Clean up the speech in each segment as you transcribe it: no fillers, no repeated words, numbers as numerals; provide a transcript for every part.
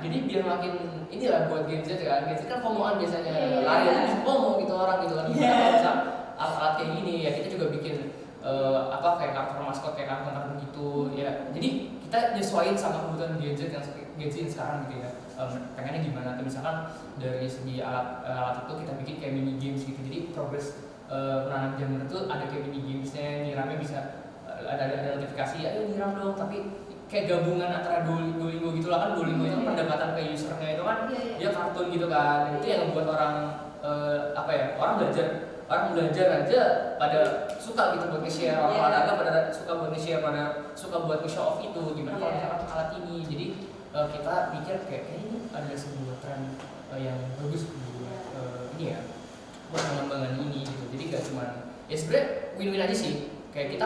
jadi biar makin inilah buat Gen Z kan, Gen Z kan FOMO-an biasanya, lari itu bisa FOMO gitu orang gitu kan. Kalau bisa alat-alat kayak gini ya kita juga bikin kayak karakter maskot kayak kartun gitu ya. Jadi kita nyesuaiin sama kebutuhan Gen Z yang sekarang gitu ya. Pengennya gimana? Atau misalkan dari segi alat itu kita bikin kayak mini games gitu. Jadi progres menanam jamur itu ada kayak mini gamesnya, nyiramnya bisa ada notifikasi ya, ayo nyiram dong. Tapi kayak gabungan antara Duolingo gitu lah kan. Duolingo itu pendekatan ke usernya itu kan dia kartun gitu kan. Itu yang membuat orang orang belajar aja pada suka gitu buat nge-share, orang olahraga pada suka buat nge-share, pada suka buat nge-show off itu. Gimana kalau misalkan alat ini? Jadi kita mikir kayak ini ada sebuah tren yang bagus buat ini ya, buat pengembangan ini gitu. Jadi gak cuma ya sebenarnya win-win aja sih. Kayak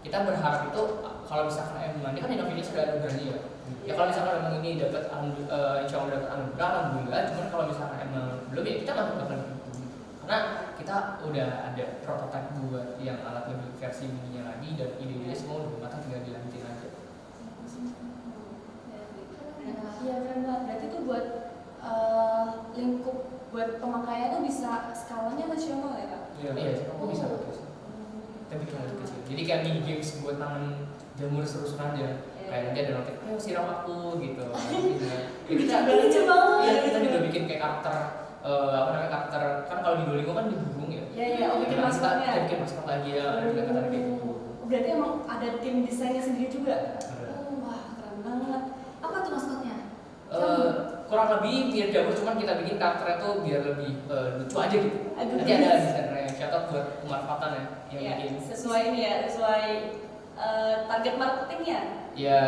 kita berharap itu kalau misalkan emang ini kan inovasinya sudah ada berani ya. Ya kalau misalkan emang ini dapat insya Allah dapat anugerah alhamdulillah. Cuman kalau misalkan emang belum ya kita masih bakal karena kita udah ada prototipe buat yang alat lebih versi mininya lagi dan ide-ide semua udah matang, tinggal dilanjutin aja. Iya keren banget. Berarti itu buat lingkup buat pemakaian tuh bisa skalanya nasional ya Kak? Iya, aku bisa pakai sih. Tapi cuma kecil. Jadi kayak mini games buat tangan jamur terus aja. Kayak nanti ada notif, ayo siram aku gitu. Kita lucu banget. Iya, kita juga bikin kayak karakter karakter kan kalau di Duolingo kan di burung ya. Iya, bikin maskotnya. Kita bikin maskot lagi ya, ada kata kayak gitu. Berarti emang ada tim desainnya sendiri juga? Ada. Wah, keren banget. Apa tuh maskotnya? Kurang lebih mirip jamur, cuman kita bikin karakternya tuh biar lebih lucu aja gitu. Nanti ada desainernya, shout buat pemanfaatan ya yang bikin. Sesuai ini ya, sesuai target marketingnya. Iya.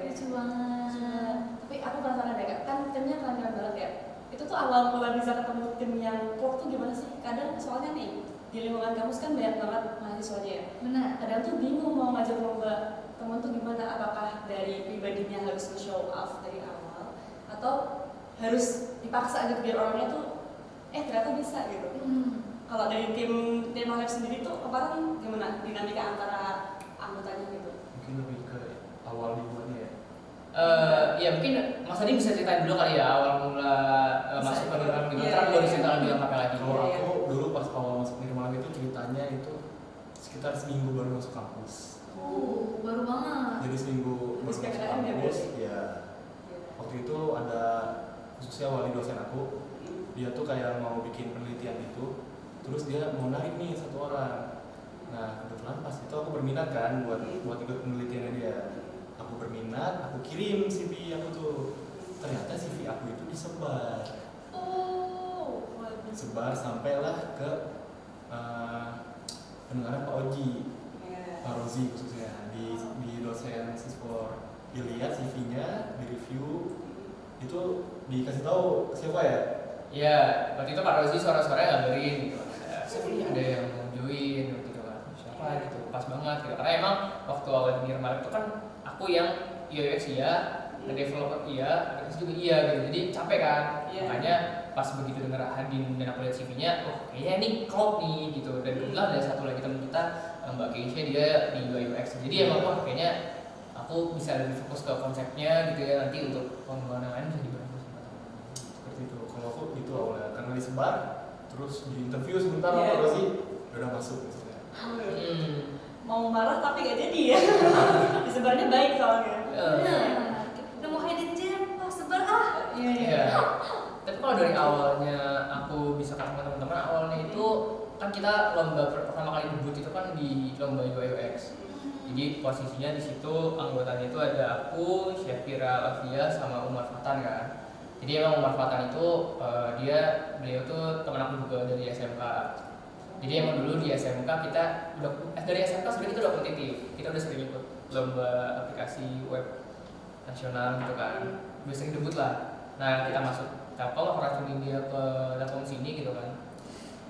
Lucu banget. Tapi aku penasaran deh Kak, kan timnya keren-keren banget ya. Itu tuh awal mula bisa ketemu tim yang klop tuh gimana sih? Kadang soalnya nih di lingkungan kampus kan banyak banget mahasiswanya ya. Benar. Kadang tuh bingung mau ngajak lomba teman tuh gimana? Apakah dari pribadinya harus show off dari awal atau harus dipaksa gitu biar orangnya tuh ternyata bisa gitu. Kalau dari tim Live sendiri tuh kemarin gimana dinamika antara anggotanya gitu? Mungkin lebih ke awal dibuatnya ya. Ya mungkin Mas Adi bisa ceritain dulu kali ya awal mula masuk ke Nirmalam gimana. Terus gue cerita lebih lengkap lagi. Kalau aku dulu pas awal masuk Nirmalam itu ceritanya itu sekitar seminggu baru masuk kampus. Baru banget. Jadi seminggu baru masuk kampus, ya. Waktu itu ada khususnya wali dosen aku, dia tuh kayak mau bikin penelitian itu, terus dia mau narik nih satu orang. Nah kebetulan pas itu aku berminat kan buat ikut penelitiannya dia. Aku berminat, aku kirim CV aku tuh. Ternyata CV aku itu disebar. Sebar sampailah ke pendengaran Pak Oji, Pak Rozi khususnya di dosen Sispor. Dilihat CV-nya, di-review, itu dikasih tahu siapa ya? Iya, waktu itu Pak Rozi suara-suaranya ngabarin gitu. Ada yang mau join gitu kan. Siapa gitu, pas banget gitu. Karena emang waktu awal di Nirmalam itu kan aku yang UX iya, developer iya, artis juga iya gitu. Jadi capek kan. Makanya pas begitu dengar Hadin dan aku lihat CV-nya, kayaknya ini klop nih gitu. Dan kebetulan ada satu lagi teman kita, Mbak Keisha, dia di UI UX. Jadi emang kayaknya aku bisa lebih fokus ke konsepnya gitu ya, nanti untuk pengembangan yang lain bisa dibantu seperti itu. Kalau aku itu awalnya karena disebar, terus di interview sebentar apa sih udah masuk maksudnya. Mau marah tapi gak jadi ya. Disebarnya baik soalnya. Udah mau hidden gem, sebar Iya. Tapi kalau dari awalnya aku bisa ketemu teman-teman, awalnya itu kan kita lomba pertama kali debut itu kan di lomba UI UX. Jadi posisinya di situ anggotanya itu ada aku, Syafira Afia sama Umar Fatan kan. Jadi emang Umar Fatan itu beliau tuh teman aku juga dari SMK. Jadi emang dulu di SMK kita dari SMK sebenarnya kita udah kompetitif. Kita udah sering ikut lomba aplikasi web nasional gitu kan. Udah sering debut lah. Nah kita masuk Telkom, aku racunin dia ke Telkom sini gitu kan.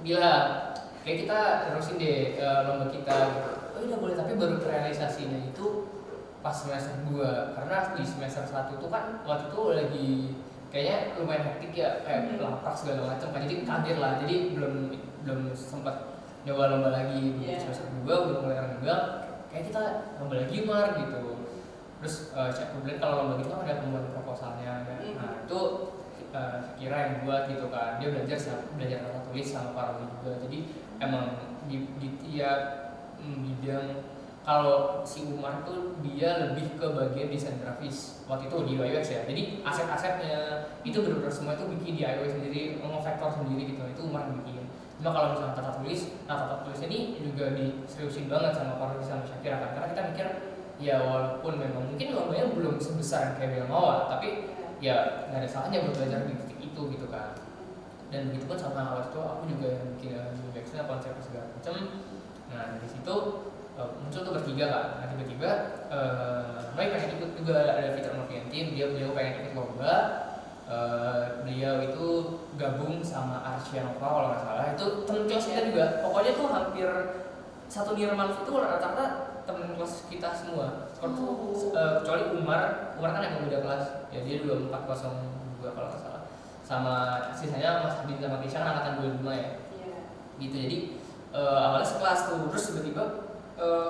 Bilang kayak kita terusin deh lomba kita gitu. Udah boleh, tapi baru realisasinya itu pas semester 2. Karena di semester 1 itu kan waktu itu lagi kayaknya lumayan hektik ya, kayak lapar segala macam kan, jadi kaget lah. Jadi belum sempat nyoba lomba lagi. Di semester 2 udah mulai renggang, kayak kita lomba lagi gitu. Terus aku bilang kalau lomba gitu kan ada pembuatan proposalnya Shakira yang buat gitu kan. Dia belajar kata tulis sama parodi juga. Jadi emang di tiap bidang. Kalau si Umar tuh dia lebih ke bagian desain grafis waktu itu di iOS ya. Jadi aset-asetnya itu benar-benar semua itu bikin di iOS sendiri, ngefaktor sendiri gitu. Itu Umar yang bikin. Cuma kalau misalnya tata tulis ini juga diseriusin banget sama parodi sama Shakira kan. Karena kita mikir ya walaupun memang mungkin lombanya belum sebesar kayak Bella Noah, tapi ya nggak ada salahnya buat belajar di titik itu gitu kan. Dan begitu pun sama waktu itu aku juga yang bikin UX-nya konsep segala macam. Nah dari situ muncul tuh bertiga kan. Nah tiba-tiba Roy pengen ikut juga, ada Fitra Noviantin, beliau pengen ikut lomba. Beliau itu gabung sama Arsya Nova kalau nggak salah, itu temen kelas kita juga. Pokoknya tuh hampir satu Nirman itu rata-rata temen kelas kita semua. Kecuali Umar kan emang beda kelas ya, dia 2402 kalau nggak salah. Sama sisanya Mas Habib sama Kishan angkatan 25 ya. Gitu, jadi awalnya sekelas tuh, terus tiba-tiba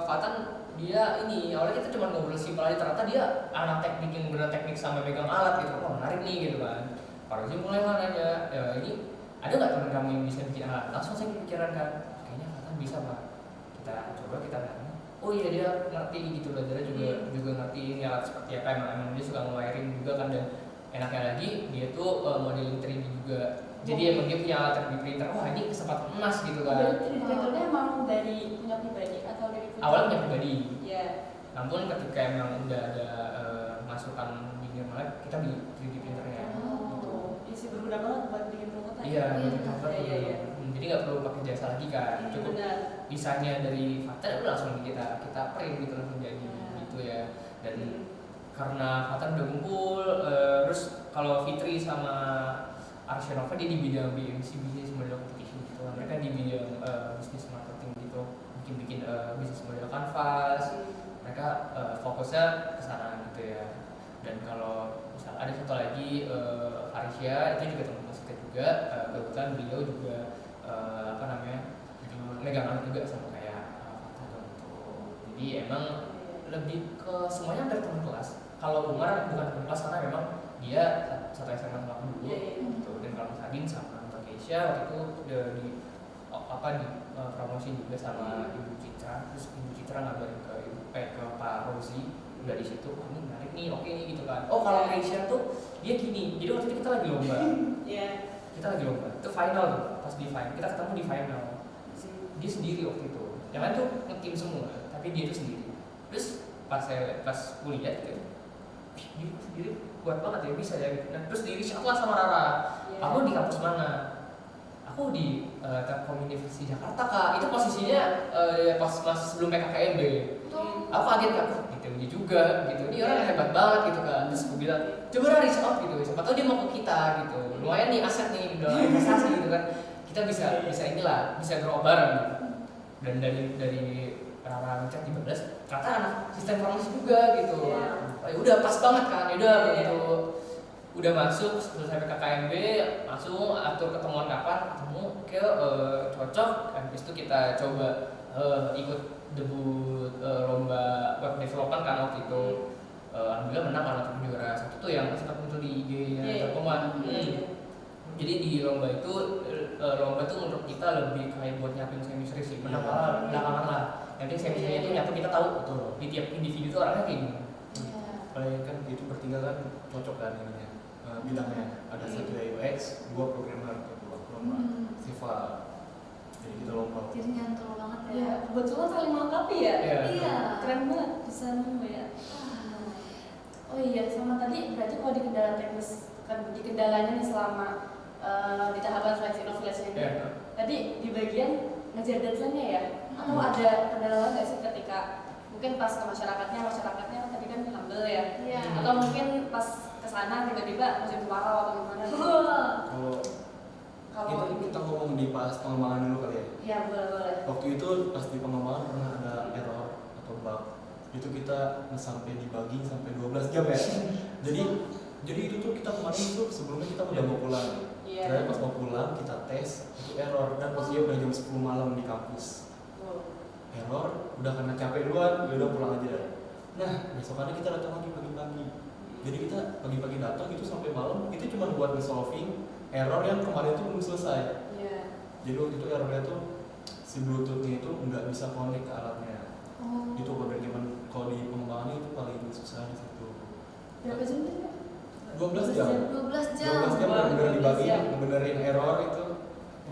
Fatan dia ini awalnya kita cuma ngobrol simpel aja, ternyata dia anak teknik yang bener teknik sama megang alat gitu. Oh menarik nih gitu kan. Parodi mulai nanya, ya ini ada nggak teman kamu yang bisa bikin alat? Langsung saya kepikiran kan, kayaknya Fatan bisa Pak. Kita coba kita nanya. Oh iya dia ngerti gitu, belajarnya juga ngerti ini alat seperti apa, emang dia suka nge-wiring juga kan. Dan enaknya lagi dia tuh modeling 3D juga. Jadi emang dia punya alat 3D printer. Wah ini kesempatan emas gitu kan. Berarti 3D printernya emang dari punya pribadi atau dari Awalnya punya pribadi. Iya. Namun ketika emang udah ada masukan di Nirmalab, kita beli 3D printernya. Oh, isi berguna banget buat bikin prototipe. Iya, bikin prototipe. Iya. Jadi nggak perlu pakai jasa lagi kan. Cukup Benar. desainnya dari Fatan udah langsung kita print gitu langsung jadi gitu ya. Dan karena Fatan udah ngumpul, terus kalau Fitri sama Arsya Nova dia di bidang BMC, Business Model Competition gitu. Mereka di bidang bisnis marketing gitu, bikin bisnis model canvas. Mereka fokusnya ke sana gitu ya. Dan kalau misal ada satu lagi Arsya, itu juga teman kita juga, kebetulan beliau juga megang alat juga sama kayak Fatan gitu. Jadi emang lebih ke semuanya dari teman kelas. Kalau Umar bukan teman kelas karena memang dia satu SMA sama aku dulu gitu. Dan kalau Mas Adin sama Mbak Keisha waktu itu udah di promosi juga sama Ibu Citra. Terus Ibu Citra ngabarin ke Pak Rozi, udah di situ. Oh, ini menarik nih, oke nih gitu kan. Oh kalau Keisha tuh dia gini. Jadi waktu itu kita lagi lomba. Kita lagi lomba. Itu final tuh. Pas di final kita ketemu di final. Dia sendiri waktu itu. Yang lain tuh nge-team semua, tapi dia itu sendiri. Terus pas kuliah gitu, dia sendiri kuat banget ya, bisa ya gitu. Nah, terus di reach out lah sama Rara. Aku di kampus mana? Aku di Telkom University Jakarta Kak. Itu posisinya pas masih sebelum PKKMB. Aku kaget Kak, gitu dia juga gitu. Dia orang hebat banget gitu kan. Terus aku bilang, coba reach out gitu. Siapa tahu dia mau ke kita gitu. Lumayan nih aset nih dalam investasi gitu kan. Kita bisa inilah, bisa grow bareng. Dan dari Rara ngecek di Bablas, ternyata anak sistem informasi juga gitu. Udah pas banget kan, udah begitu udah masuk selesai PKKMB langsung atur ketemuan kapan, ketemu ke cocok. Habis itu kita coba ikut debut lomba web development kan waktu itu. Alhamdulillah menang kan waktu juara satu tuh yang sempat muncul di IG-nya Telkom. Jadi di lomba itu menurut kita lebih kayak buat nyiapin semester sih, menang belakangan lah. Yang penting semesternya itu nyatu kita tahu betul di tiap individu itu orangnya kayak gimana. Paling kan itu bertiga kan cocok kan ininya bidangnya. Ada satu UX, dua programmer, dua lomba Siva. Jadi kita lomba. Jadi nyantol banget ya. Iya, kebetulan saling melengkapi ya. Iya. Keren banget bisa nemu ya. Oh iya, sama tadi berarti kalau di kendala teknis, di kendalanya nih selama di tahapan seleksi inovasi ini, tadi di bagian ngejar deadline-nya ya, atau ada kendala lain nggak sih ketika mungkin pas ke masyarakatnya tadi kan humble ya, atau mungkin pas kesana tiba-tiba musim kemarau atau gimana? Kalau kita ngomong di pas pengembangan dulu kali ya. Iya boleh. Waktu itu pas di pengembangan pernah ada error atau bug. Itu kita sampai dibagi sampai 12 jam ya. Jadi itu tuh kita kemarin tuh sebelumnya kita udah mau pulang. Ternyata pas mau pulang kita tes itu error dan posisinya udah jam 10 malam di kampus. Error, udah karena capek duluan, ya udah pulang aja. Nah besokannya kita datang lagi pagi-pagi. Jadi kita pagi-pagi datang itu sampai malam itu cuma buat nge-solving error yang kemarin itu belum selesai. Iya. Jadi waktu itu errornya tuh si Bluetooth-nya itu nggak bisa connect ke alatnya. Oh. Itu kalau di pengembangan itu paling susah di situ. Berapa jam tadi? 12 jam. 12 jam. 12 jam bener-bener dibagi, benerin error itu.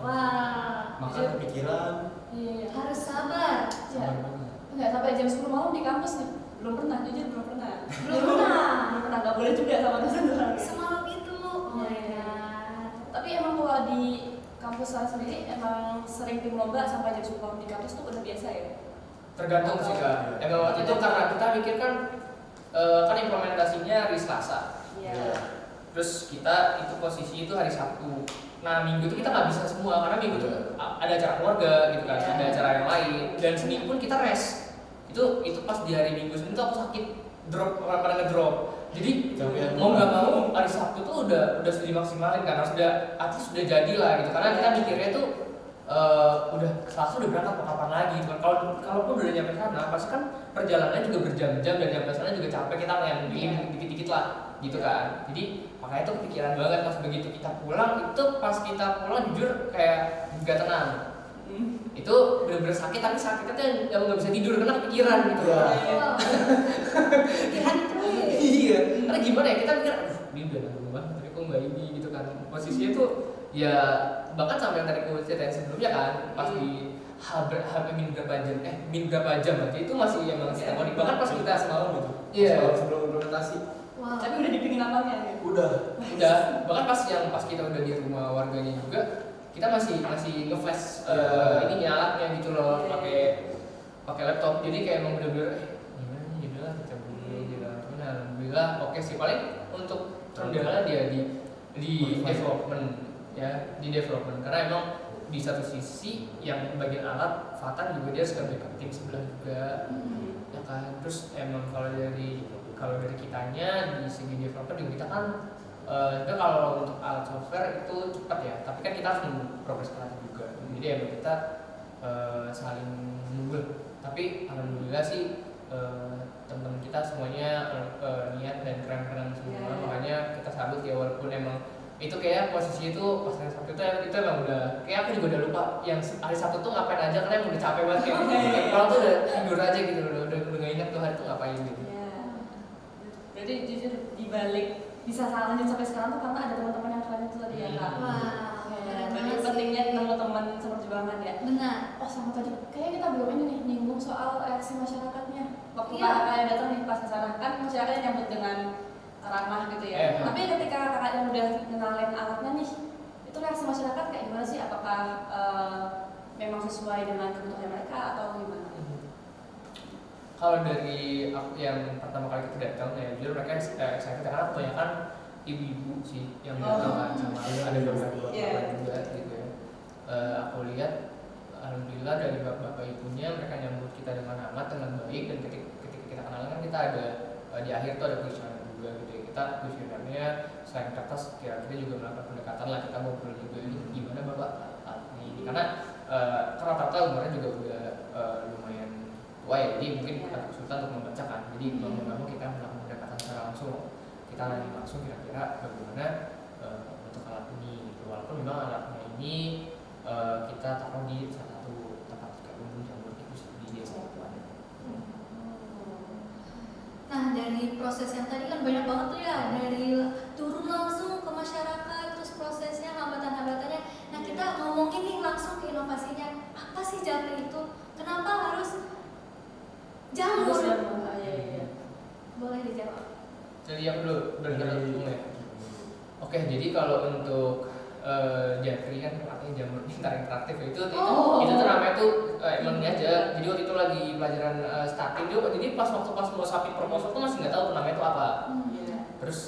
Wah, Makanya kepikiran. Iya. harus sabar. Iya. Enggak sampai jam 10 malam di kampus nih. Belum pernah, jujur belum pernah. Belum pernah. Belum pernah, nggak boleh juga sama dosen doang. Semalam itu. Oh my god. Tapi emang kalau di kampus saya sendiri emang sering tim lomba sampai jam 10 malam di kampus tuh udah biasa ya? Tergantung sih Kak. Emang waktu itu karena kita mikir kan kan implementasinya hari Selasa. Iya. Terus kita itu posisi itu hari Sabtu. Nah Minggu itu kita nggak bisa semua karena Minggu itu ada acara keluarga gitu kan, Iya. ada acara yang lain. Dan Senin pun kita rest. Itu pas di hari Minggu Senin tuh aku sakit, drop pada ngedrop. Jadi Capean mau nggak banget. mau hari Sabtu tuh udah sudah dimaksimalin kan, harus sudah artis sudah jadi lah gitu. Karena kita mikirnya tuh udah Selasa udah berangkat mau kapan lagi gitu kan. Kalaupun udah nyampe sana pasti kan perjalanannya juga berjam-jam dan nyampe sana juga capek, kita yang bikin dikit-dikit lah gitu kan. Jadi makanya itu kepikiran banget pas begitu kita pulang. Itu pas kita pulang jujur kayak gak tenang. Itu bener-bener sakit, tapi sakitnya tuh yang nggak bisa tidur karena kepikiran gitu. Iya. Wow. Pikiran terus. Iya, karena gimana ya, kita mikir, aduh ini udah nanggung banget, tapi kok nggak ini gitu kan. Posisinya tuh ya bahkan sampai yang tadi aku ceritain sebelumnya kan, pas di min berapa jam berarti itu masih emang sintonik. Bahkan pas kita semalam gitu. Iya. Semalam sebelum implementasi. Wow. Tapi udah dipingin apanya ya? Udah. bahkan pas kita udah di rumah warganya juga, kita masih nge-flash ininya alatnya gitu loh, pakai laptop. Jadi kayak emang bener-bener gimana nih gitu lah, kita dulu gitu. Cuman alhamdulillah oke sih. Paling untuk kendala dia di development ya, di development karena emang di satu sisi yang bagian alat Fatan juga dia suka backup tim sebelah juga ya kan. Terus emang kalau dari kitanya di segi developer juga kita kan itu kalau untuk alat software itu cepat ya, tapi kan kita harus progres kreatif juga. Jadi emang kita saling nunggu. Tapi alhamdulillah sih teman-teman kita semuanya niat dan keren-keren semua. Makanya kita salut ya, walaupun emang itu kayak posisi itu pas hari Sabtu itu emang udah kayak aku juga udah lupa yang hari Sabtu tuh ngapain aja karena emang udah capek banget kayak kalau tuh udah tidur aja gitu, udah nggak ingat tuh hari tuh ngapain gitu. Iya. Berarti jujur dibalik bisa salah lanjut sampai sekarang tuh karena ada teman-teman yang keren itu tadi ya Kak. Wah, Ya, keren berarti banget sih. pentingnya nemu teman seperjuangan ya. Benar. Oh sama tadi, kayaknya kita belum ini nih nyinggung soal reaksi masyarakatnya. Waktu Iya. kakak yang datang nih pas kesana kan masyarakatnya nyambut dengan ramah gitu ya. Tapi ketika kakak yang udah kenalin alatnya nih, itu reaksi masyarakat kayak gimana sih? Apakah memang sesuai dengan kebutuhan mereka atau gimana? Kalau dari aku yang pertama kali kita datang ya jujur mereka excited karena kebanyakan ibu-ibu sih yang datang kan, sama ada beberapa bapak juga gitu ya. Aku lihat alhamdulillah dari bapak ibunya mereka nyambut kita dengan hangat, dengan baik, dan ketika kita kenalan kan kita ada di akhir tuh ada kuesioner juga gitu ya. Kita kuesionernya selain kertas kita juga melakukan pendekatan lah, kita ngobrol juga ini gimana bapak ini karena rata-rata umurnya juga udah lumayan tua ya, jadi mungkin agak kesulitan untuk membacakan. Jadi mau nggak mau kita melakukan pendekatan secara langsung, kita nanya langsung kira-kira bagaimana untuk alat ini gitu. Walaupun memang alatnya ini kita taruh di salah satu tempat kayak umum yang di desa itu ada. Nah, dari proses yang tadi kan banyak banget tuh ya, dari turun langsung ke masyarakat, terus prosesnya, hambatan-hambatannya. Nah, kita ngomongin nih langsung ke inovasinya. Apa sih Japri itu? Kenapa harus jamur? Iya. Boleh dijawab. Jadi yang dulu umum ya. Oke, jadi kalau untuk Japri kan artinya jamur pintar interaktif itu itu tuh namanya tuh emang ini aja. Jadi waktu itu lagi pelajaran statik juga. Jadi pas mau submit proposal tuh masih nggak tahu namanya itu apa. Terus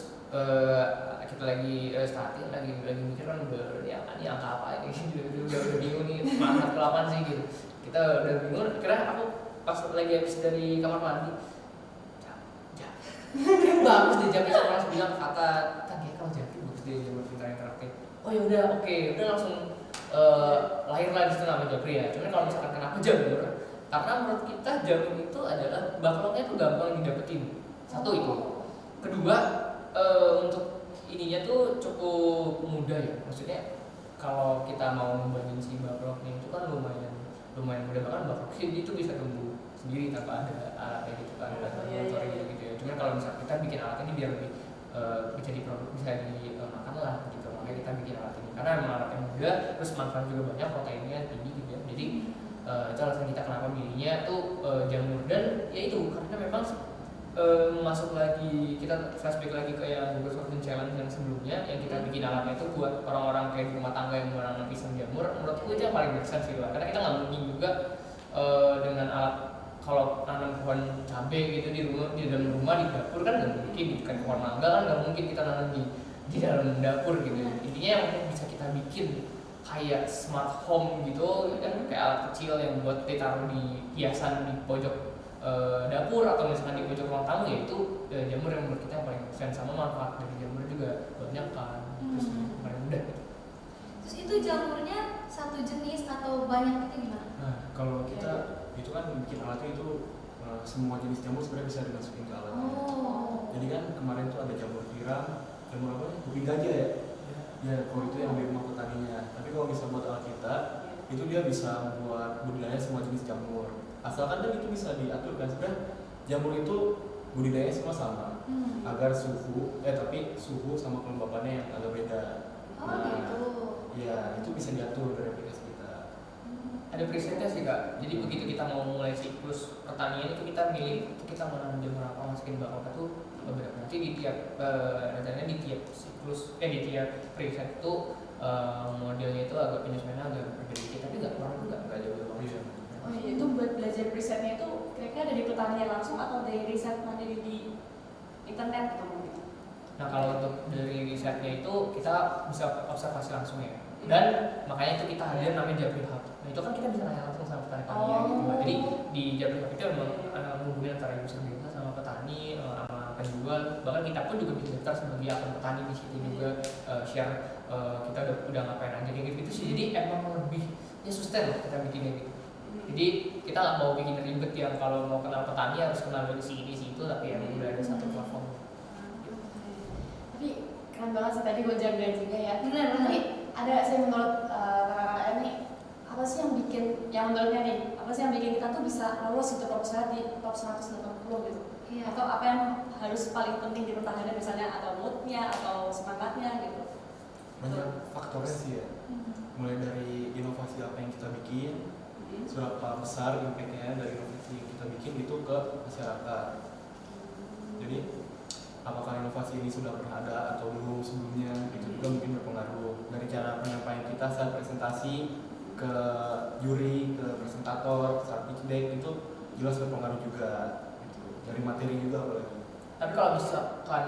kita lagi statik lagi mikir kan udah ini angka apa ini udah bingung nih angka ke-8 sih gitu. Kita udah bingung. Kira aku pas lagi habis dari kamar mandi bagus deh Japri, saya langsung bilang kata tadi kalau Japri bagus deh jamur pintar interaktif. Oh ya udah oke, udah langsung lahir lagi itu nama Japri ya. Cuman kalau misalkan kenapa jamur? Karena menurut kita jamur itu adalah backlognya itu gampang didapetin. Satu itu. Kedua untuk ininya tuh cukup mudah ya, maksudnya kalau kita mau ngembangin si bakroknya itu kan lumayan mudah, bahkan bakrok itu bisa tumbuh sendiri tanpa ada alatnya gitu kan, ada motor gitu ya. Cuman kalau misalnya kita bikin alat ini biar lebih bisa dimakan lah gitu, makanya kita bikin alat ini karena memang alatnya mudah, terus manfaat juga banyak, proteinnya tinggi gitu ya. Jadi itu alasan kita kenapa milihnya tuh jamur, dan ya itu karena memang masuk lagi, kita flashback lagi ke yang Google Sorghum Challenge yang sebelumnya, yang kita bikin alatnya itu buat orang-orang kayak di rumah tangga yang mau nanam pisang jamur. Menurutku itu yang paling make sense gitu, karena kita nggak mungkin juga dengan alat kalau nanam pohon cabai gitu di rumah, di dalam rumah, di dapur kan nggak mungkin gitu kan, pohon mangga kan nggak mungkin kita nanam di dalam dapur gitu. Intinya yang bisa kita bikin kayak smart home gitu kan, kayak alat kecil yang buat ditaruh di hiasan di pojok dapur atau misalkan di pojok ruang tamu, yaitu jamur yang menurut kita yang paling keren, sama manfaat dari jamur juga banyak kan, terus paling mudah gitu. Terus itu jamurnya satu jenis atau banyak itu gimana? Nah, kalau kita itu kan bikin alatnya itu semua jenis jamur sebenarnya bisa dimasukin ke alat. Jadi kan kemarin tuh ada jamur tiram, jamur apa nih? Kuping gajah ya. Ya, kalau itu yang di rumah petaninya. Tapi kalau bisa buat alat kita, itu dia bisa buat budidaya semua jenis jamur. Asalkan kan itu bisa diatur kan, sebenarnya jamur itu budidaya semua sama, agar tapi suhu sama kelembapannya yang agak beda. Gitu. Ya itu bisa diatur dari aplikasi kita. Ada presetnya sih Kak, jadi begitu kita mau mulai siklus pertanian itu kita milih kita mau nanam jamur apa, masukin bakal itu beberapa, nanti di tiap rencananya di tiap siklus di tiap preset itu modelnya itu agak penyesuaiannya agak berbeda, tapi nggak kurang juga, nggak jauh banget. Oh iya, itu buat belajar risetnya itu kira-kira dari petani langsung atau dari riset mandiri di internet atau mungkin? Nah kalau untuk dari risetnya itu kita bisa observasi langsung ya, dan makanya itu kita hadir namanya Japri Hub. Nah itu kan kita bisa nanya langsung sama petani-petani gitu. Jadi di Japri Hub itu memang menghubungi antara user desa sama petani, sama penjual, bahkan kita pun juga bisa daftar sebagai akun petani di situ juga, share kita udah ngapain aja kayak gitu sih. Jadi emang lebih ya sustain lah kita bikinnya gitu. Jadi kita nggak mau bikin ribet yang kalau mau kenal petani harus kenal dari sini situ, tapi emang udah ada satu platform. Tapi keren banget sih tadi gonjang gajinya ya. Benar. Tapi ada sih menurut kakak ini apa sih yang bikin, yang menurutnya nih apa sih yang bikin kita tuh bisa lolos gitu kalau misalnya di top 180 gitu? Iya. Atau apa yang harus paling penting dipertahankan, misalnya atau moodnya atau semangatnya gitu? Banyak faktornya sih ya. Mulai dari inovasi apa yang kita bikin, seberapa besar impact-nya dari inovasi yang kita bikin itu ke masyarakat. Jadi apakah inovasi ini sudah pernah ada atau belum sebelumnya, itu juga mungkin berpengaruh. Dari cara penyampaian kita saat presentasi ke juri, ke presentator, saat pitch deck itu jelas berpengaruh juga gitu. Dari materi juga apalagi. Tapi kalau misalkan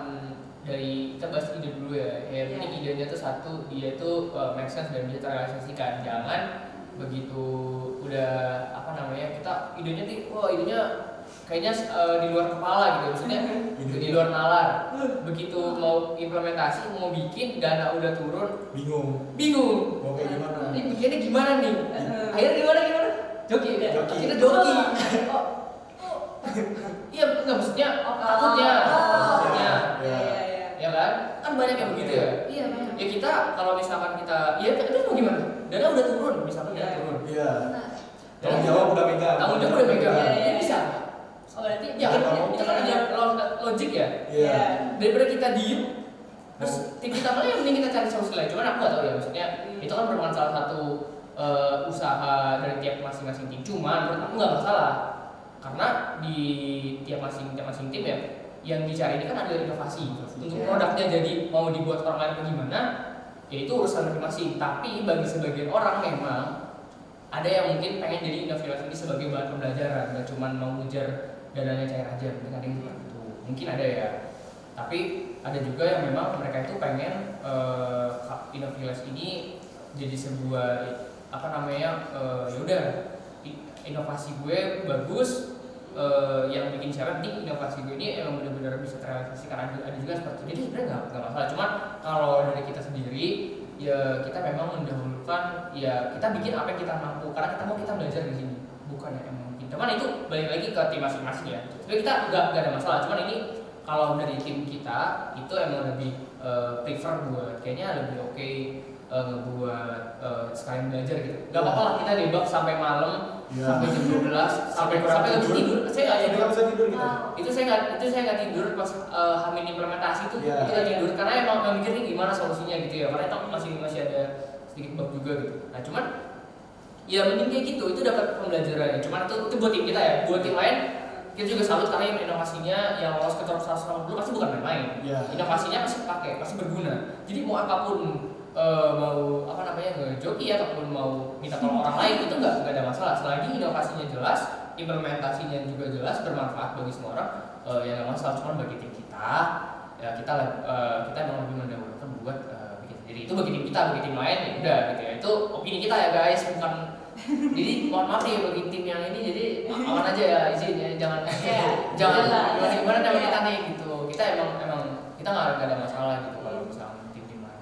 dari kita bahas ide dulu ya, ini idenya tuh satu, dia tuh make sense dan bisa terrealisasikan. Jangan begitu udah apa namanya kita idenya idenya kayaknya di luar kepala gitu, maksudnya di luar nalar. Begitu mau implementasi, mau bikin, dana udah turun, bingung Mau kayak gimana? ini bikinnya gimana nih, akhirnya gimana joki. Kita joki. Iya nggak, maksudnya takutnya ya kan banyak yang begitu ya. Iya banyak. Ya kita kalau misalkan kita itu mau gimana, dana udah turun misalkan, dana turun, Iya. Nah, Tanggung jawab udah megang. Ini bisa. Oh berarti Ya kan itu kan ada logik ya. Iya. Daripada kita diem, terus tim kita malah yang mending kita cari solusi lain. Cuman aku nggak tahu ya, maksudnya itu kan merupakan salah satu usaha dari tiap masing-masing tim. Cuman menurut aku nggak masalah, karena di tiap masing-masing tim ya yang dicari ini kan ada inovasi. Untuk produknya jadi mau dibuat orang lain bagaimana, ya itu urusan masing-masing. Tapi bagi sebagian orang memang ada yang mungkin pengen jadi inovasi ini sebagai bahan pembelajaran, nggak cuma mau ngejar dananya cair aja, mungkin ada yang seperti itu, mungkin ada ya. Tapi ada juga yang memang mereka itu pengen inovasi ini jadi sebuah ya udah inovasi gue bagus, yang bikin siapa nih inovasi gue ini emang benar-benar bisa terrealisasikan, ada juga seperti itu. Jadi sebenarnya nggak masalah. Cuman kalau dari kita sendiri ya kita memang mendahulukan ya kita bikin apa yang kita mampu, karena kita belajar di sini, bukan ya emang. Cuman itu balik lagi ke tim masing-masing ya. Sebenarnya kita nggak ada masalah. Cuman ini kalau dari tim kita itu emang lebih prefer buat kayaknya lebih oke ngebuat sekalian belajar gitu. Gak apa-apa lah kita debug sampai malam sampai jam 12 sampai lebih tidur. Saya nggak tidur. bisa tidur gitu. Itu saya nggak tidur pas hamin implementasi itu Iya. kita tidur karena emang mikir nih gimana solusinya gitu ya. Karena itu masih ada sedikit bug juga gitu. Nah cuman ya mending kayak gitu itu dapat pembelajaran. Cuman itu buat tim kita ya. Buat tim lain kita juga salut karena yang inovasinya yang lolos ke top 180 pasti bukan main-main. Inovasinya pasti pakai, pasti berguna. Jadi mau apapun mau apa namanya ngejoki ataupun mau minta tolong orang lain itu nggak ada masalah selagi inovasinya jelas, implementasinya juga jelas bermanfaat bagi semua orang ya nggak masalah. Cuma bagi tim kita ya kita emang lebih mendahulukan buat bikin sendiri. Itu bagi tim kita, bagi tim lain ya udah gitu ya. Itu opini kita ya guys, bukan jadi mohon maaf ya bagi tim yang ini jadi aman aja ya izin ya jangan gimana sama kita nih gitu. Kita emang kita nggak ada masalah gitu kalau misalnya tim lain.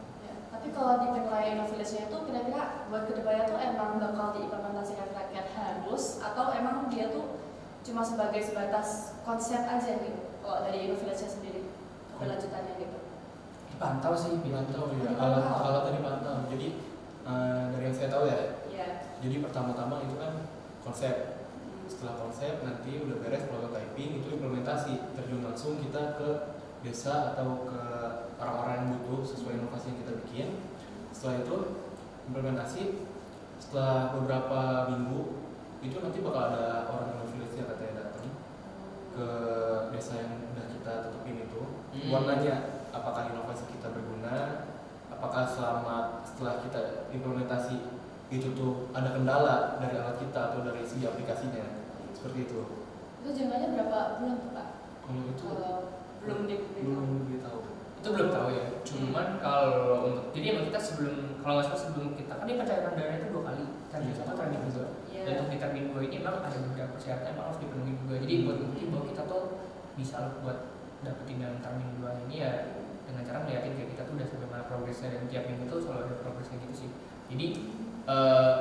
Tapi kalau di penilaian Innovillage-nya itu kira-kira buat kedepannya tuh emang bakal diimplementasikan rakyat harus atau emang dia tuh cuma sebatas konsep aja gitu kalau dari Innovillage-nya sendiri keberlanjutannya gitu. Dipantau sih, Dipantau ya, alat-alat dipantau. Jadi dari yang saya tahu ya, jadi pertama-tama itu kan konsep. Setelah konsep nanti udah beres prototyping itu implementasi, terjun langsung kita ke desa atau ke orang-orang yang butuh sesuai inovasi yang kita bikin. Setelah itu implementasi, setelah beberapa minggu itu nanti bakal ada orang Innovillage yang katanya datang ke desa yang udah kita tetepin itu buat nanya apakah inovasi kita berguna, apakah setelah kita implementasi itu tuh ada kendala dari alat kita atau dari segi aplikasinya, seperti itu. Itu jangkanya berapa bulan tuh Pak? Kalau itu Belum tahu. Itu belum tahu ya. Cuman kalau untuk jadi emang kita kalau nggak salah sebelum kita kan ini pencairan dana itu 2 kali, termin 1 termin 2. Dan untuk di termin 2 ini emang ada beberapa persyaratan yang harus dipenuhi juga. Jadi buat bukti bahwa kita tuh bisa buat dapetin yang termin 2 ini ya dengan cara ngeliatin kayak kita tuh udah sampai mana progresnya dan tiap minggu tuh selalu ada progresnya gitu sih. Jadi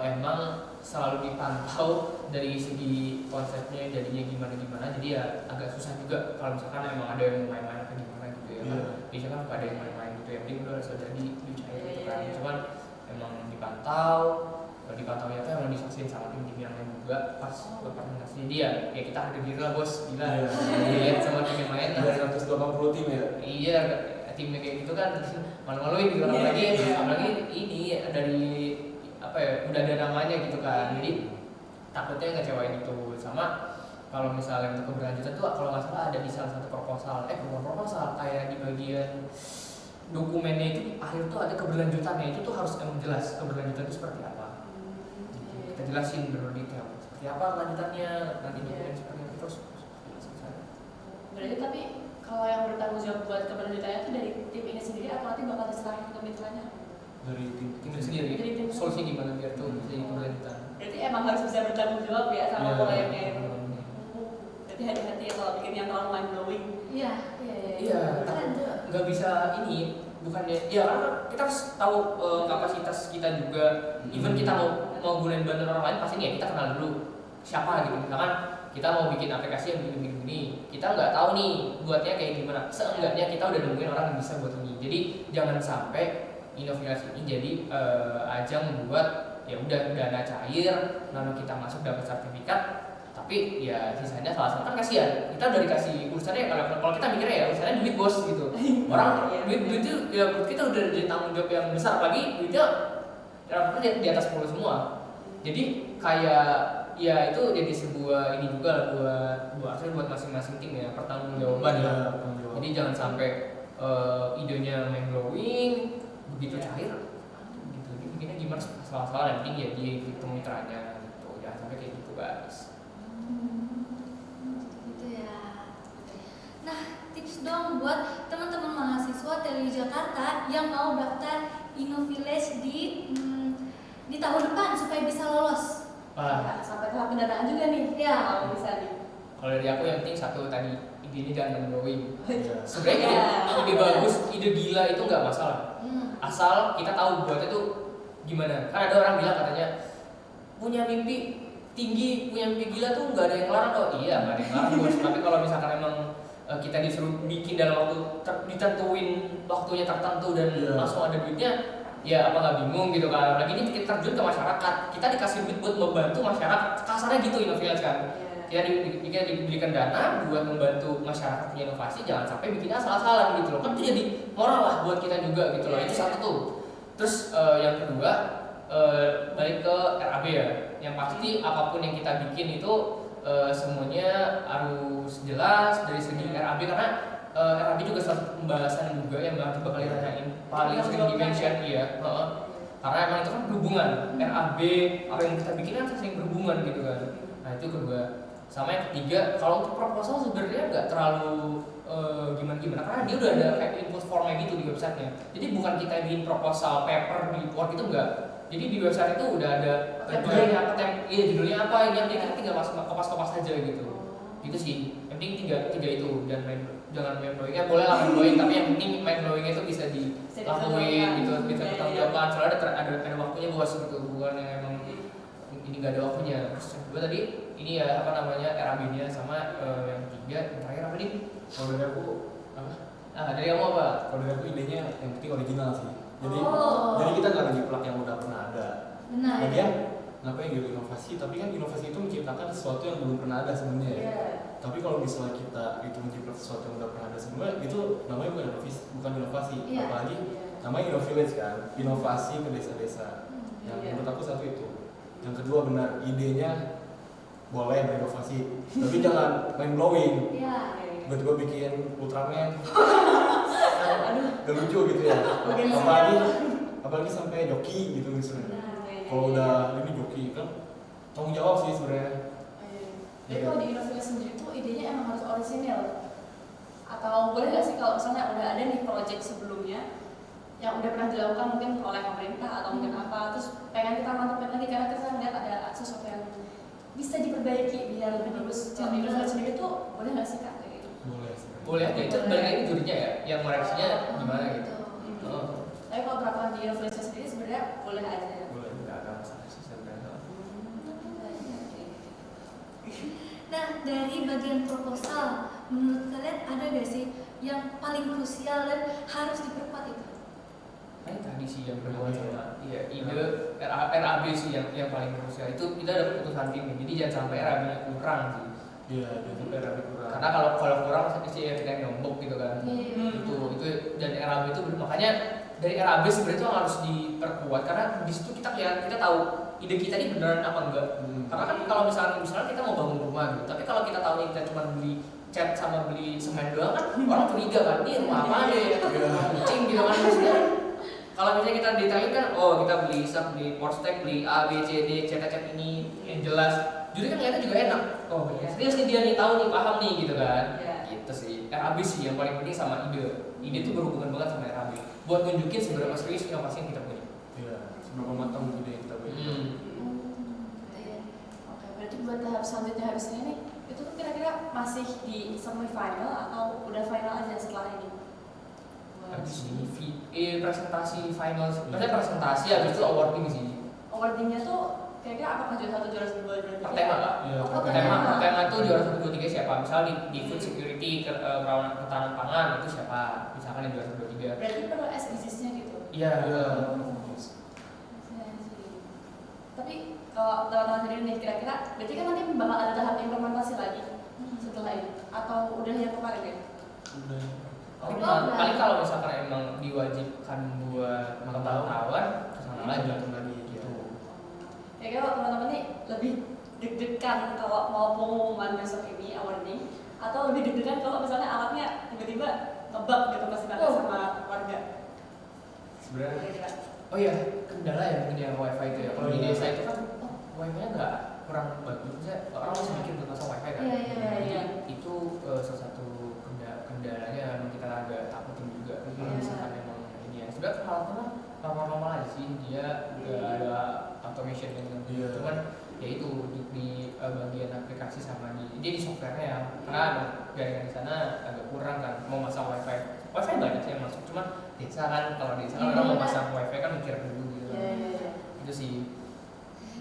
emang selalu dipantau dari segi konsepnya jadinya gimana jadi ya agak susah juga kalau misalkan emang ada yang main-main atau gimana gitu ya kan biasanya kan ada yang main-main gitu ya penting udah harus jadi dicair gitu kan cuman emang dipantaunya tuh emang disaksiin sama tim-tim yang lain juga pas presentasi dia ya kita harga diri lah bos gila lihat sama tim yang lain dari 180 tim ya iya timnya kayak gitu kan malu-maluin gitu apalagi ini dari apa ya udah ada namanya gitu kan jadi takutnya ngecewain itu sama kalau misalnya untuk keberlanjutan tuh kalau nggak salah ada di salah satu proposal bukan proposal kayak di bagian dokumennya itu di akhir tuh ada keberlanjutannya itu tuh harus emang jelas keberlanjutan itu seperti apa kita jelasin berdetail seperti apa kelanjutannya nanti dokumen seperti apa terus berarti tapi kalau yang bertanggung jawab buat keberlanjutannya itu dari tim ini sendiri atau nanti bakal diserahin ke mitranya? Dari tim sendiri solusi gimana biar tuh jadi keberlanjutan berarti emang harus bisa bertanggung jawab ya sama proyeknya itu berarti hati-hati ya kalau bikin yang terlalu mind blowing Iya. nggak bisa ini bukannya ya karena kita harus tahu kapasitas kita juga even kita mau gunain bantuan orang lain pasti nih ya kita kenal dulu siapa gitu misalkan kita mau bikin aplikasi yang begini kita nggak tahu nih buatnya kayak gimana seenggaknya kita udah nemuin orang yang bisa buat ini jadi jangan sampai inovasi ini jadi ajang buat ya udah dana cair lalu kita masuk dapat sertifikat tapi ya sisanya salah kan kasihan kita udah dikasih urusannya kalau kita mikirnya ya urusannya duit bos gitu orang duit itu ya menurut kita udah jadi tanggung jawab yang besar apalagi duitnya rata-rata di atas 10 semua jadi kayak ya itu jadi sebuah ini juga buat masing-masing tim ya pertanggungjawaban ya jadi jangan sampai idenya mind blowing begitu cair gitu bikinnya gimana salah-salah dan penting ya dia ketemu mitranya gitu jangan sampai kayak gitu guys gitu ya. Nah tips dong buat teman-teman mahasiswa Teli Jakarta yang mau daftar Innovillage di tahun depan supaya bisa lolos sampai tahap pendanaan juga nih ya kalau bisa nih kalau dari aku yang penting satu tadi ide ini jangan mind blowing sebenarnya ide bagus ide gila itu nggak masalah asal kita tahu buatnya tuh gimana kan ada orang bilang katanya punya mimpi tinggi punya mimpi gila tuh nggak ada yang larang kok iya nggak ada yang larang bos tapi kalau misalkan emang kita disuruh bikin dalam waktu ditentuin waktunya tertentu dan langsung ada duitnya, ya apa nggak bingung gitu kan. Lagi ini kita terjun ke masyarakat, kita dikasih duit buat membantu masyarakat, kasarnya gitu Innovillage kan. Kita diberikan dana buat membantu masyarakat punya inovasi, jangan sampai bikinnya asal-asalan gitu loh. Kan itu jadi moral lah buat kita juga gitu loh. Itu satu tuh. Terus yang kedua balik ke RAB ya. Yang pasti apapun yang kita bikin itu semuanya harus jelas dari segi RAB, karena RAB juga salah satu pembahasan juga yang nanti bakal ditanyain paling sering di-mention ya. Karena emang itu kan berhubungan, RAB apa yang kita bikin kan sering berhubungan gitu kan. Nah itu kedua. Sama yang ketiga, kalau untuk proposal sebenarnya nggak terlalu gimana-gimana, karena dia udah ada kayak input formnya gitu di websitenya. Jadi bukan kita bikin proposal paper di Word itu enggak. Jadi di website itu udah ada judulnya apa, ini kita tinggal kopas-kopas aja gitu. Gitu sih. Yang penting tiga itu, dan jangan main blowingnya, boleh lah main blowing, tapi yang penting main blowingnya itu bisa dilakuin gitu, bisa bertanggung-jawaban. Soalnya ada waktunya bos gitu, bukan yang emang ini nggak ada waktunya. Terus yang kedua tadi ini ya apa namanya RAB-nya, sama yang ketiga yang terakhir apa nih? Kalau dari aku apa? Dari kamu apa? Kalau dari aku idenya yang penting original sih. Jadi kita nggak ngejiplak yang udah pernah ada. Benar. Lagian ngapain gitu inovasi? Tapi kan inovasi itu menciptakan sesuatu yang belum pernah ada sebenarnya. Tapi kalau misalnya kita itu menjiplak sesuatu yang udah pernah ada sebelumnya, itu namanya bukan inovasi. Apalagi namanya Innovillage kan, inovasi ke desa-desa. Yang menurut aku satu itu. Yang kedua benar, idenya boleh berinovasi, tapi jangan main blowing. Tiba-tiba bikin Ultraman, gak lucu gitu ya. Apalagi sampai joki gitu misalnya. Kalau udah ini joki kan tanggung jawab sih sebenarnya. Jadi kalau di Innovillage sendiri tuh idenya emang harus orisinal, atau boleh nggak sih kalau misalnya udah ada nih project sebelumnya yang udah pernah dilakukan mungkin oleh pemerintah atau mungkin apa, terus pengen kita mantapin lagi karena kita melihat ada sesuatu yang bisa diperbaiki biar lebih bagus. Kalau di Innovillage sendiri tuh boleh nggak sih kak? Boleh, ya itu balik lagi jurinya ya, yang koreksinya gimana gitu. Tapi kalau berapa di Innovillage sendiri sebenarnya boleh aja. Boleh, nggak ada masalah sih sebenarnya. Nah, dari bagian proposal, menurut kalian ada gak sih yang paling krusial dan harus diperkuat itu? Tadi sih yang berhubungan sama ide RAB sih yang paling krusial. Itu kita ada keputusan tim, jadi jangan sampai RAB-nya kurang sih. Iya, jangan sampai RAB kurang. Karena kalau kurang pasti ya kita nyombok gitu kan. Itu dan RAB itu makanya dari RAB sebenarnya itu harus diperkuat, karena di situ kita tahu ide kita ini beneran apa enggak. Karena kan kalau misalnya kita mau bangun rumah gitu, tapi kalau kita tahu kita cuma beli cat sama beli semen doang kan orang curiga kan, ini rumah apa nih? Kucing gitu kan maksudnya. Kalau misalnya kita detailin kan, kita beli beli Porstek, beli A, B, C, D, cat ini yang jelas. Jadi kan ternyata juga enak. Serius nih dia nih, tahu nih, paham nih gitu kan. Gitu sih. RAB sih yang paling penting sama ide. Ide itu berhubungan banget sama RAB. Buat nunjukin seberapa serius inovasi yang kita punya. Iya, seberapa matang ide yang kita punya. Oke, berarti buat tahap selanjutnya harusnya nih, itu tuh kira-kira masih di semi final atau udah final aja setelah ini? Habis ini presentasi final, maksudnya presentasi habis itu awarding sih. Awardingnya tuh kira-kira apakah juara 1, juara 2, juara 3? Per tema kak? Tema tuh juara 1, 2, 3 siapa? Misalnya di food security, ketahanan pangan itu siapa? Misalkan yang juara 1, 2, 3. Berarti perlu SDGs-nya gitu? Iya. Tapi kalau teman-teman sendiri nih, kira-kira berarti kan nanti bakal ada tahap implementasi lagi setelah ini? Atau udah yang kemarin ya? Udah. Paling kalau misalkan emang diwajibkan buat pengetahuan kesana lagi gitu. Ya kalau teman-teman nih lebih deg-degan kalau mau pengumuman besok ini awarding, atau lebih deg-degan kalau misalnya alatnya tiba-tiba ngebug gitu pas dibakar sama warga? Sebenarnya Oh iya, kendala ya mungkin yang wifi itu ya. Kalau di desa itu kan wifi-nya nggak kurang bagus, misalnya orang masih mikir tentang masalah wifi kan. Iya. Itu salah satu kendalanya yang kita agak takutin juga. Kalau misalkan memang ini ya, sebenarnya hal-hal normal-normal aja sih, dia udah ada automation yang cuman ya itu di bagian aplikasi sama di softwarenya ya, karena jaringan di sana agak kurang kan, mau masang wifi banyak sih yang masuk, cuman desa kan, kalau desa kan orang mau masang wifi kan mikir dulu gitu. Itu sih.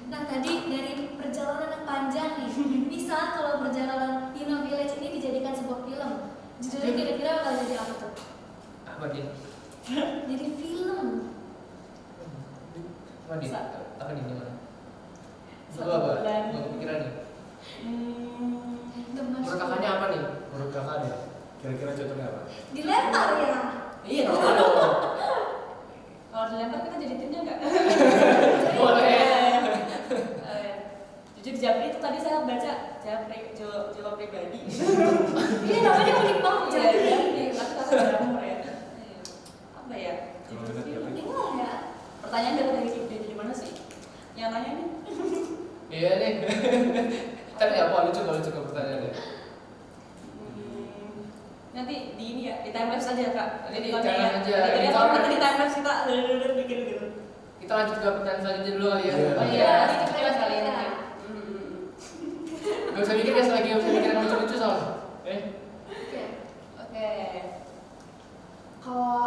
Nah tadi dari perjalanan yang panjang nih, misal kalau perjalanan Innovillage ini dijadikan sebuah film, Judulnya kira-kira bakal jadi apa tuh? Apa dia? Jadi film. Apa dia? Apa dia gimana? Satu Gua apa? bulan. Gua kepikiran nih. Gemas. Menurut kakaknya apa nih? Menurut kakak nih, kira-kira contohnya apa? Dilempar ya. Iya dong. Kalau dilempar kita jadi timnya nggak? Boleh. Jujur Japri itu tadi saya baca Jawa pribadi. Iya namanya unik banget Iya, jadi. Japri. Tapi kata jamur ya. Apa ya? Kalau lihat Film. Japri. Bingung ya. Pertanyaan dari mana sih? Yang nanya nih. Iya nih. Tapi apa lucu pertanyaannya? Nanti di ini ya, di time lapse aja kak. Nanti di Nontonnya time lapse aja. Jadi Di kalau time nanti di time lapse kita bikin gitu. Kita lanjut ke pertanyaan selanjutnya dulu kali ya. Iya. Oh iya, Iya, kita sekalian iya. ya. Gak usah mikir guys, lagi gak usah mikir yang lucu-lucu soalnya. Oke. Oke. Kalau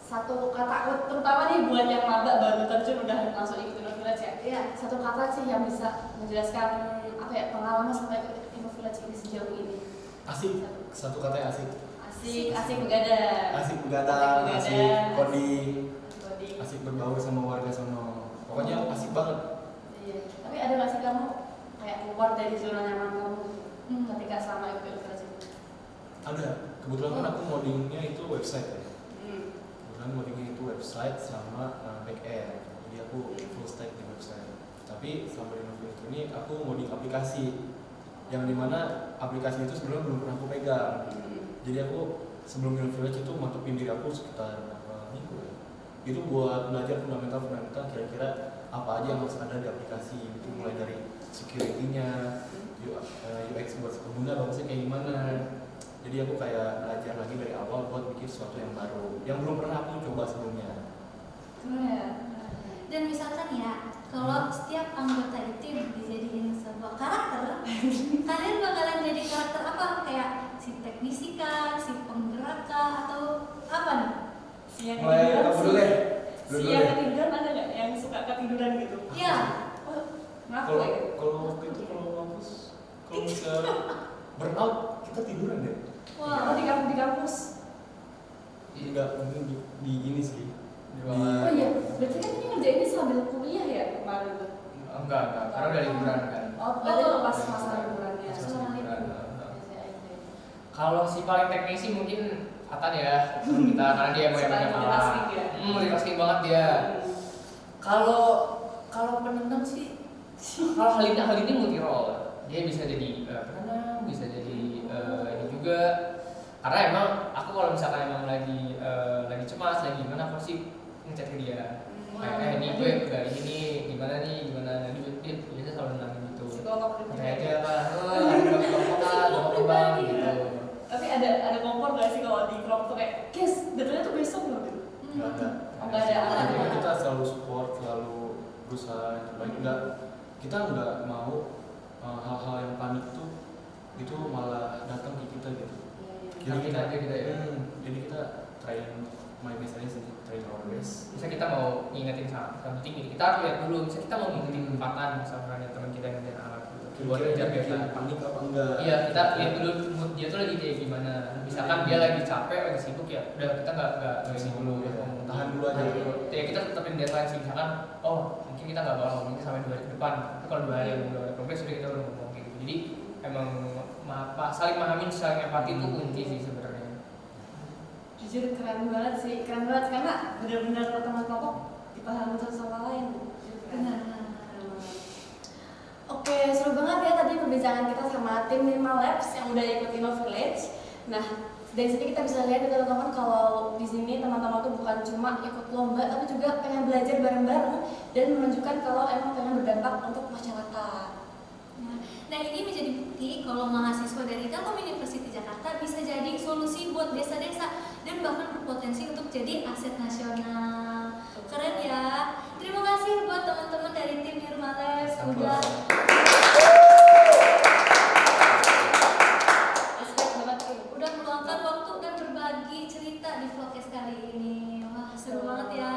satu kata, terutama nih buat yang maba baru terjun udah langsung ikut Inno Village ya. Iya. Satu kata sih yang bisa menjelaskan apa ya pengalaman sampai ikut Inno Village ini sejauh ini. Asik, satu katanya asik. Asik begadang. Asik begadang, asik coding, Coding. asik berbaur sama warga sono. Pokoknya asik banget. Iya. Tapi ada nggak sih kamu kayak keluar dari zona nyaman kamu ketika selama ikut Inno Village ini? Ada, kebetulan kan aku moddingnya itu website ya. Hmm. Kebetulan moddingnya itu website sama back end. Jadi aku full stack di website. Tapi selama di Novillage ini aku modding aplikasi. Yang dimana aplikasi itu sebenarnya belum pernah aku pegang. Jadi aku sebelum di Novillage itu mantepin diri aku sekitar berapa minggu ya. Itu buat belajar fundamental kira-kira apa aja yang harus ada di aplikasi. Itu mulai dari security-nya, UX buat pengguna bagusnya kayak gimana. Jadi aku kayak belajar lagi dari awal buat bikin sesuatu yang baru yang belum pernah aku coba sebelumnya. Keren ya. Dan misalkan ya, kalau setiap anggota tim dijadiin sebuah karakter, kalian bakalan jadi karakter apa? Kayak si teknisi kah, si penggerak kah, atau apa nih? Si yang Mulai ketiduran kamu dulu deh. Dulu si deh. yang ketiduran ada nggak yang suka ketiduran gitu? Iya. Oh, ngaku Kalau ya? kalau waktu itu kalau kampus kalau misalnya burnout kita tiduran deh. Oh, di kampus. Enggak, mungkin di ini sih. Di Oh bawah. iya, berarti kan ini ngerjainnya sambil kuliah ya kemarin tuh? Enggak, karena udah liburan kan. Oh, berarti itu pas masa liburannya. Pas Selama liburan, libur. heeh. Kalau si paling teknisi mungkin Atan ya, kita karena dia mau yang banyak Multitasking ya. multitasking banget dia. Kalau penendang sih, kalau hal ini multi role. Dia bisa jadi penendang, bisa jadi ini juga. Karena emang aku kalau misalkan emang lagi cemas, lagi gimana, aku sih ngechat ke dia. Kayak ini gue udah ini gimana nah dia biasa selalu nanya gitu. Psikolog Kayak aja kan, ada kelompok kembang gitu. Tapi ada kompor nggak sih kalau di kelompok tuh kayak, guys, deadline tuh besok loh gitu. Enggak ada. Oh, nggak ada. Jadi kita selalu support, selalu berusaha yang terbaik. Kita nggak mau hal-hal yang panik tuh itu malah datang ke kita gitu. Jadi kita ya. Jadi kita trying my best aja sih, trying our best. Bisa kita mau ngingetin sama tinggi, kita harus lihat dulu. Bisa kita mau ngingetin empatan misalkan ya teman kita yang ngerjain alat gitu. Buat ngejar bikin kita. panik apa enggak? Iya, kita lihat dulu mood dia tuh lagi kayak gimana. Misalkan dia lagi capek, lagi sibuk ya, udah kita nggak ngisi dulu. Tahan dulu aja. Ya kita tetapin deadline sih. Misalkan, oh mungkin kita nggak bakal ngomongin sampai 2 hari ke depan. Tapi kalau 2 hari yang udah ada progres, sudah kita udah ngomong gitu. Jadi emang saling memahami, saling empati itu kunci sih sebenarnya. Jujur keren banget karena benar-benar teman kelompok dipahami satu sama lain. Benar. Oke, seru banget ya tadi perbincangan kita sama tim Minimal Labs yang udah ikut Inno Village. Nah, dari sini kita bisa lihat teman-teman kalau di sini teman-teman tuh bukan cuma ikut lomba tapi juga pengen belajar bareng-bareng dan menunjukkan kalau emang pengen berdampak untuk masyarakat. Nah ini menjadi bukti kalau mahasiswa dari Telkom University Jakarta bisa jadi solusi buat desa-desa dan bahkan berpotensi untuk jadi aset nasional. Keren ya. Terima kasih buat teman-teman dari tim Nirma Labs udah meluangkan waktu dan berbagi cerita di vlogcast kali ini. Wah seru banget ya.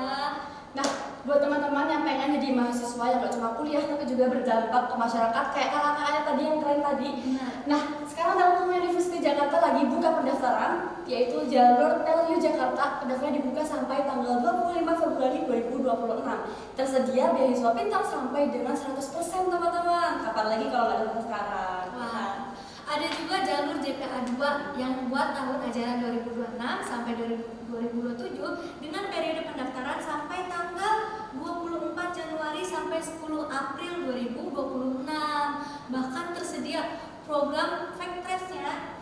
Nah, buat teman-teman yang pengen jadi mahasiswa yang gak cuma kuliah tapi juga berdampak ke masyarakat kayak kakak-kakaknya tadi yang keren tadi. Benar. Nah, sekarang Telkom University Jakarta lagi buka pendaftaran, yaitu jalur TELU Jakarta. Pendaftaran dibuka sampai tanggal 25 Februari 2026. Tersedia beasiswa pintar sampai dengan 100% teman-teman. Kapan lagi kalau nggak ada sekarang? Wah, ada juga jalur JPA 2 yang buat tahun ajaran 2026 sampai 2027 dengan periode pendaftaran sampai tanggal 24 Januari sampai 10 April 2026. Bahkan tersedia program fact test-nya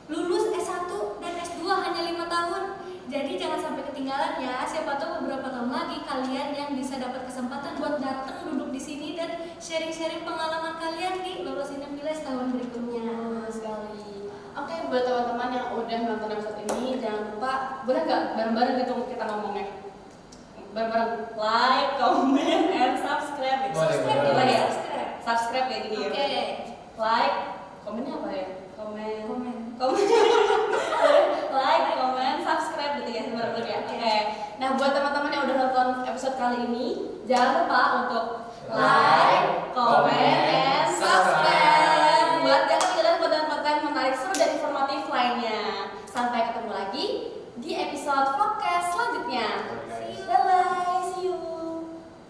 lulus S1 dan S2 hanya 5 tahun. Jadi jangan sampai ketinggalan ya. Siapa tahu beberapa tahun lagi kalian yang bisa dapat kesempatan buat datang duduk di sini dan sharing-sharing pengalaman kalian di lulus Indonesia tahun berikutnya. Betul sekali. Oke, buat teman-teman yang udah nonton episode ini, jangan lupa, boleh nggak bareng-bareng gitu kita ngomongnya? Bareng-bareng like, comment, and subscribe. Subscribe boleh. ya? Subscribe ya gini ya. Oke. Like, komennya apa ya? Komen. Komen. Like, comment, subscribe gitu ya, bareng-bareng ya. Oke. Nah, buat teman-teman yang udah nonton episode kali ini, jangan lupa untuk like, comment, and subscribe. Buat kalian konten-konten menarik, seru dan informatif lainnya. Sampai ketemu lagi di episode podcast selanjutnya.